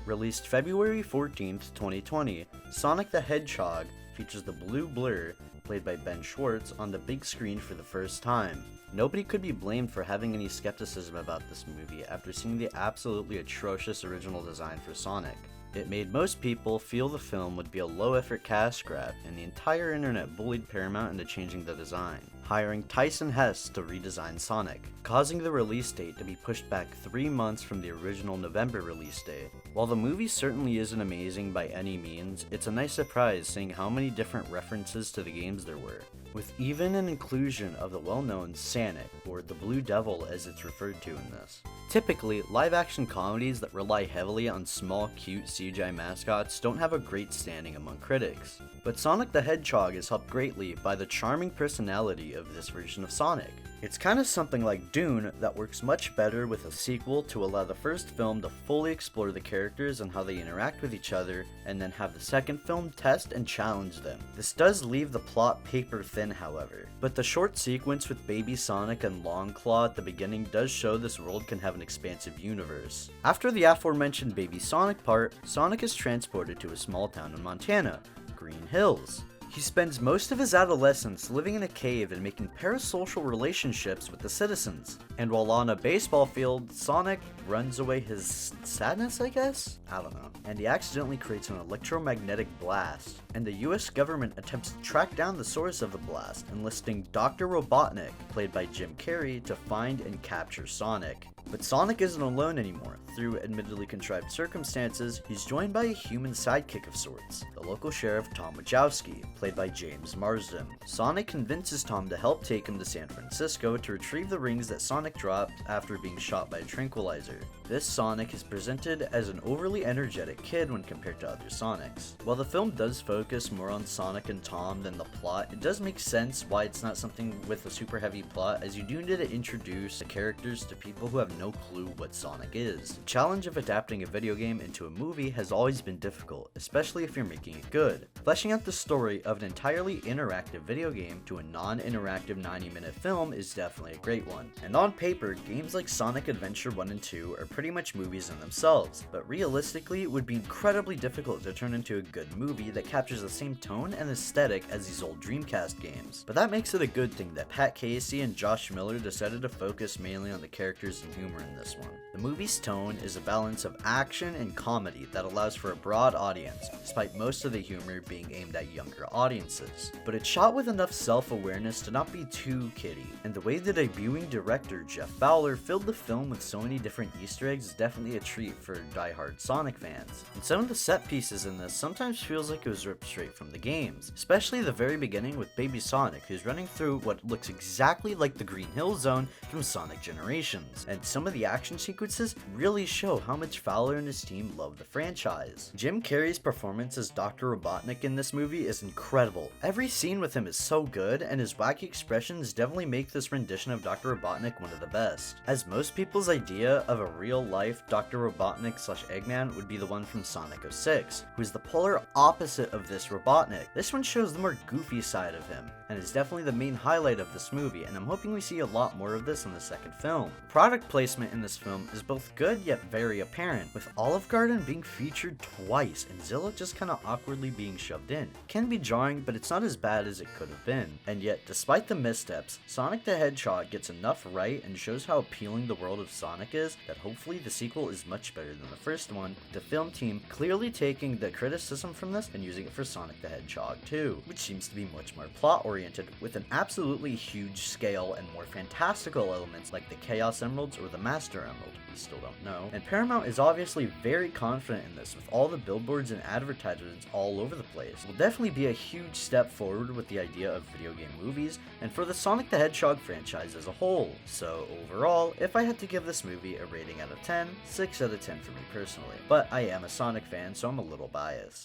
Released February 14th, 2020, Sonic the Hedgehog features the Blue Blur, played by Ben Schwartz, on the big screen for the first time. Nobody could be blamed for having any skepticism about this movie after seeing the absolutely atrocious original design for Sonic. It made most people feel the film would be a low-effort cash grab, and the entire internet bullied Paramount into changing the design, hiring Tyson Hesse to redesign Sonic, causing the release date to be pushed back 3 months from the original November release date. While the movie certainly isn't amazing by any means, it's a nice surprise seeing how many different references to the games there were, with even an inclusion of the well-known Sanic, or the Blue Devil as it's referred to in this. Typically, live-action comedies that rely heavily on small, cute CGI mascots don't have a great standing among critics, but Sonic the Hedgehog is helped greatly by the charming personality of this version of Sonic. It's kind of something like Dune that works much better with a sequel to allow the first film to fully explore the characters and how they interact with each other, and then have the second film test and challenge them. This does leave the plot paper thin, however, but the short sequence with Baby Sonic and Longclaw at the beginning does show this world can have an expansive universe. After the aforementioned Baby Sonic part, Sonic is transported to a small town in Montana, Green Hills. He spends most of his adolescence living in a cave and making parasocial relationships with the citizens. And while on a baseball field, Sonic runs away his sadness, I guess? I don't know. And he accidentally creates an electromagnetic blast. And the US government attempts to track down the source of the blast, enlisting Dr. Robotnik, played by Jim Carrey, to find and capture Sonic. But Sonic isn't alone anymore. Through admittedly contrived circumstances, he's joined by a human sidekick of sorts, the local sheriff Tom Wachowski, played by James Marsden. Sonic convinces Tom to help take him to San Francisco to retrieve the rings that Sonic dropped after being shot by a tranquilizer. This Sonic is presented as an overly energetic kid when compared to other Sonics. While the film does focus more on Sonic and Tom than the plot, it does make sense why it's not something with a super heavy plot, as you do need to introduce the characters to people who have no clue what Sonic is. The challenge of adapting a video game into a movie has always been difficult, especially if you're making it good. Fleshing out the story of an entirely interactive video game to a non-interactive 90-minute film is definitely a great one. And on paper, games like Sonic Adventure 1 and 2 are pretty much movies in themselves, but realistically, it would be incredibly difficult to turn into a good movie that captures the same tone and aesthetic as these old Dreamcast games. But that makes it a good thing that Pat Casey and Josh Miller decided to focus mainly on the characters and humor in this one. The movie's tone is a balance of action and comedy that allows for a broad audience, despite most of the humor being aimed at younger audiences. But it's shot with enough self-awareness to not be too kiddie, and the way the debuting director Jeff Fowler filled the film with so many different Easter eggs is definitely a treat for die-hard Sonic fans. And some of the set pieces in this sometimes feels like it was ripped straight from the games, especially the very beginning with Baby Sonic, who's running through what looks exactly like the Green Hill Zone from Sonic Generations, and some of the action sequences really show how much Fowler and his team love the franchise. Jim Carrey's performance as Dr. Robotnik in this movie is incredible. Every scene with him is so good, and his wacky expressions definitely make this rendition of Dr. Robotnik one of the best. As most people's idea of a real-life Dr. Robotnik / Eggman would be the one from Sonic 06, who is the polar opposite of this Robotnik. This one shows the more goofy side of him, and is definitely the main highlight of this movie, and I'm hoping we see a lot more of this in the second film. Product placement in this film is both good yet very apparent, with Olive Garden being featured twice and Zilla just kinda awkwardly being shoved in. It can be jarring, but it's not as bad as it could have been. And yet, despite the missteps, Sonic the Hedgehog gets enough right and shows how appealing the world of Sonic is that hopefully the sequel is much better than the first one, with the film team clearly taking the criticism from this and using it for Sonic the Hedgehog 2, which seems to be much more plot-oriented, with an absolutely huge scale and more fantastical elements like the Chaos Emeralds or the Master Emerald. We still don't know. And Paramount is obviously very confident in this, with all the billboards and advertisements all over the place. It will definitely be a huge step forward with the idea of video game movies, and for the Sonic the Hedgehog franchise as a whole. So overall, if I had to give this movie a rating out of 10, 6 out of 10 for me personally. But I am a Sonic fan, so I'm a little biased.